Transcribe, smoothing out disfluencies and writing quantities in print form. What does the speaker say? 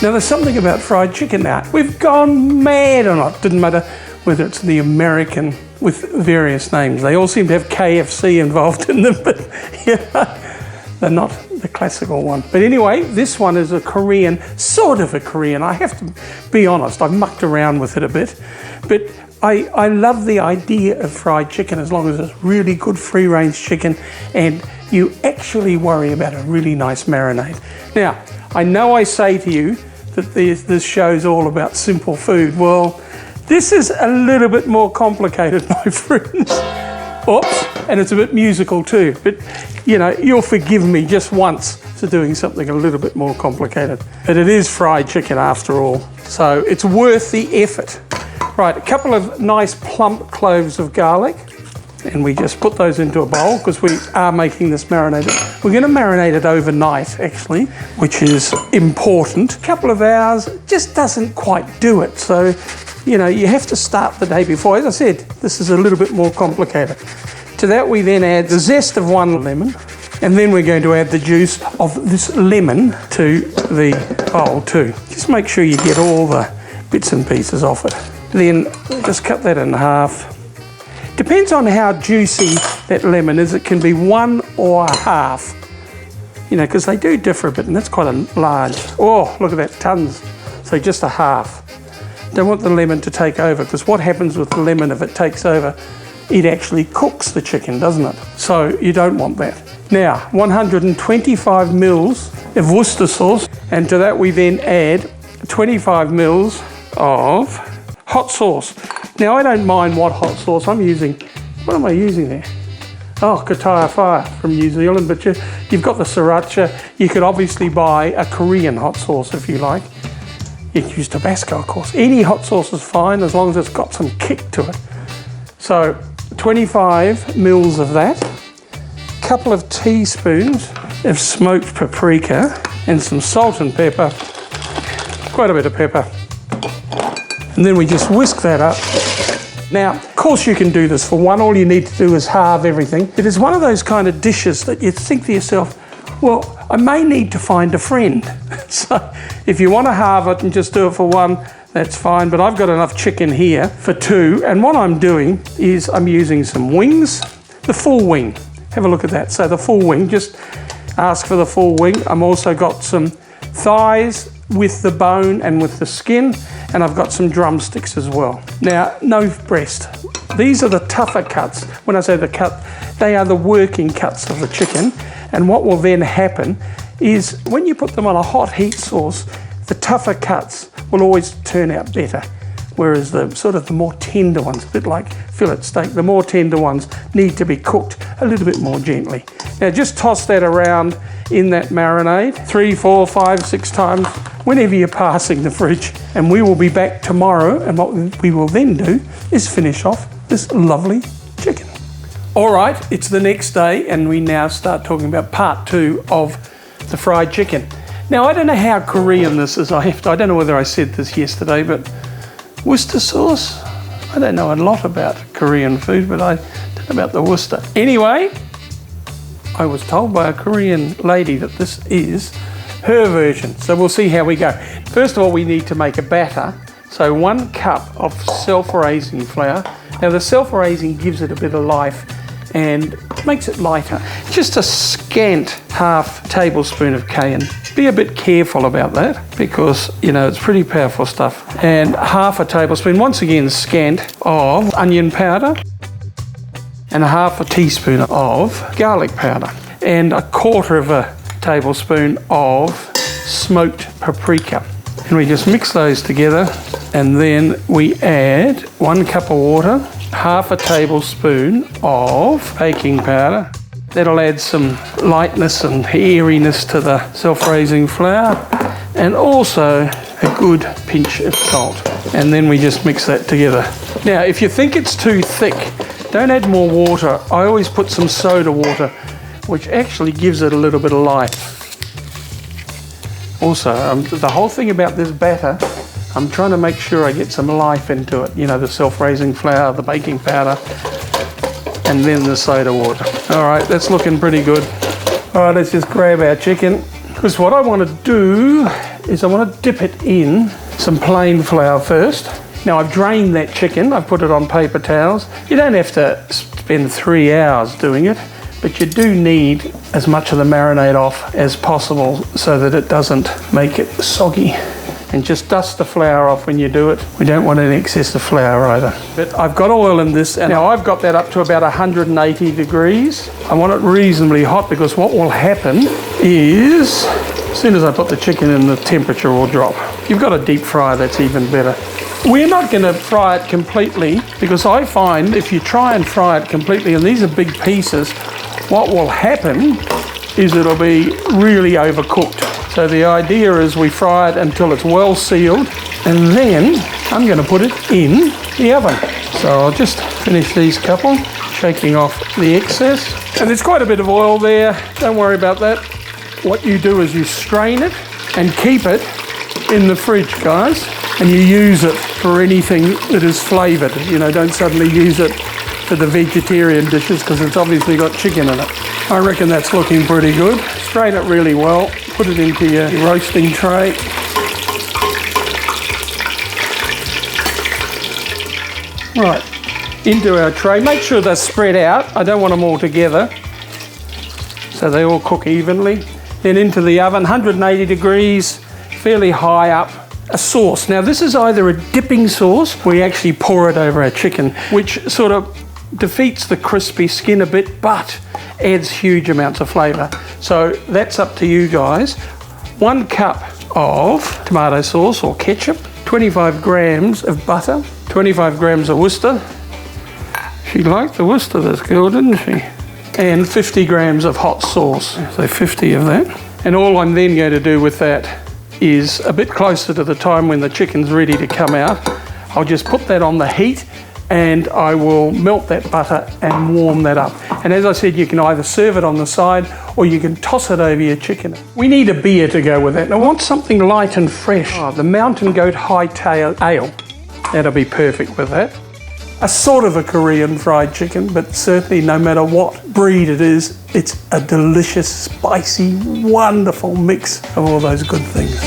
Now there's something about fried chicken now. We've gone mad on it. Didn't matter whether it's the American with various names. They all seem to have KFC involved in them, but you know, they're not the classical one. But anyway, this one is a Korean, sort of a Korean. I have to be honest, I've mucked around with it a bit. But I love the idea of fried chicken as long as it's really good free-range chicken and you actually worry about a really nice marinade. Now, I know I say to you that this show's all about simple food. Well, this is a little bit more complicated, my friends. Oops, and it's a bit musical too. But, you know, you'll forgive me just once for doing something a little bit more complicated. But it is fried chicken after all, so it's worth the effort. Right, a couple of nice plump cloves of garlic. And we just put those into a bowl because we are making this marinade. We're going to marinate it overnight, actually, which is important. A couple of hours just doesn't quite do it. So, you know, you have to start the day before. As I said, this is a little bit more complicated. To that, we then add the zest of one lemon, and then we're going to add the juice of this lemon to the bowl too. Just make sure you get all the bits and pieces off it. Then just cut that in half. Depends on how juicy that lemon is. It can be one or a half, you know, because they do differ a bit, and that's quite a large. Oh, look at that, tons. So just a half. Don't want the lemon to take over, because what happens with the lemon if it takes over, it actually cooks the chicken, doesn't it? So you don't want that. Now, 125 mils of Worcester sauce, and to that we then add 25 mils of hot sauce. Now, I don't mind what hot sauce I'm using. What am I using there? Oh, Kataya Fire from New Zealand, but you've got the sriracha. You could obviously buy a Korean hot sauce if you like. You can use Tabasco, of course. Any hot sauce is fine as long as it's got some kick to it. So, 25 mils of that, a couple of teaspoons of smoked paprika, and some salt and pepper, quite a bit of pepper. And then we just whisk that up. Now, of course you can do this for one. All you need to do is halve everything. It is one of those kind of dishes that you think to yourself, well, I may need to find a friend. So if you want to halve it and just do it for one, that's fine. But I've got enough chicken here for two. And what I'm doing is I'm using some wings, the full wing. Have a look at that. So the full wing, just ask for the full wing. I'm also got some thighs with the bone and with the skin, and I've got some drumsticks as well. Now, no breast. These are the tougher cuts. When I say the cut, they are the working cuts of the chicken, and what will then happen is when you put them on a hot heat sauce, the tougher cuts will always turn out better, whereas the sort of the more tender ones, a bit like fillet steak, the more tender ones need to be cooked a little bit more gently. Now just toss that around in that marinade 3, 4, 5, 6 times whenever you're passing the fridge, and we will be back tomorrow, and what we will then do is finish off this lovely chicken. All right, it's the next day, and we now start talking about part 2 of the fried chicken. Now, I don't know how Korean this is. I don't know whether I said this yesterday, but Worcester sauce? I don't know a lot about Korean food, but I don't know about the Worcester. Anyway, I was told by a Korean lady that this is her version, so we'll see how we go. First of all, we need to make a batter. So 1 cup of self-raising flour. Now the self-raising gives it a bit of life and makes it lighter. Just a scant half tablespoon of cayenne. Be a bit careful about that because, you know, it's pretty powerful stuff. And half a tablespoon, once again scant, of onion powder, and a half a teaspoon of garlic powder, and a quarter of a tablespoon of smoked paprika. And we just mix those together, and then we add 1 cup of water, half a tablespoon of baking powder. That'll add some lightness and airiness to the self-raising flour, and also a good pinch of salt. And then we just mix that together. Now, if you think it's too thick, don't add more water. I always put some soda water, which actually gives it a little bit of life. Also, the whole thing about this batter, I'm trying to make sure I get some life into it. You know, the self-raising flour, the baking powder, and then the soda water. All right, that's looking pretty good. All right, let's just grab our chicken. Because what I want to do is I want to dip it in some plain flour first. Now I've drained that chicken, I've put it on paper towels. You don't have to spend 3 hours doing it, but you do need as much of the marinade off as possible so that it doesn't make it soggy. And just dust the flour off when you do it. We don't want any excessive flour either. But I've got oil in this, and now I've got that up to about 180 degrees. I want it reasonably hot because what will happen is, as soon as I put the chicken in, the temperature will drop. You've got a deep fryer, that's even better. We're not going to fry it completely because I find if you try and fry it completely, and these are big pieces, what will happen is it'll be really overcooked. So the idea is we fry it until it's well sealed, and then I'm going to put it in the oven. So I'll just finish these couple, shaking off the excess. And there's quite a bit of oil there, don't worry about that. What you do is you strain it and keep it in the fridge, guys, and you use it for anything that is flavoured. You know, don't suddenly use it for the vegetarian dishes because it's obviously got chicken in it. I reckon that's looking pretty good. Strain it really well, put it into your roasting tray. Right, into our tray. Make sure they're spread out. I don't want them all together, so they all cook evenly. Then into the oven, 180 degrees, fairly high up. A sauce. Now this is either a dipping sauce, we actually pour it over our chicken, which sort of defeats the crispy skin a bit, but adds huge amounts of flavour. So that's up to you guys. 1 cup of tomato sauce or ketchup, 25 grams of butter, 25 grams of Worcester. She liked the Worcester, this girl, didn't she? And 50 grams of hot sauce, so 50 of that. And all I'm then going to do with that is a bit closer to the time when the chicken's ready to come out, I'll just put that on the heat and I will melt that butter and warm that up. And as I said, you can either serve it on the side or you can toss it over your chicken. We need a beer to go with that. And I want something light and fresh. Oh, the Mountain Goat Hightail Ale. That'll be perfect with that. A sort of a Korean fried chicken, but certainly no matter what breed it is, it's a delicious, spicy, wonderful mix of all those good things.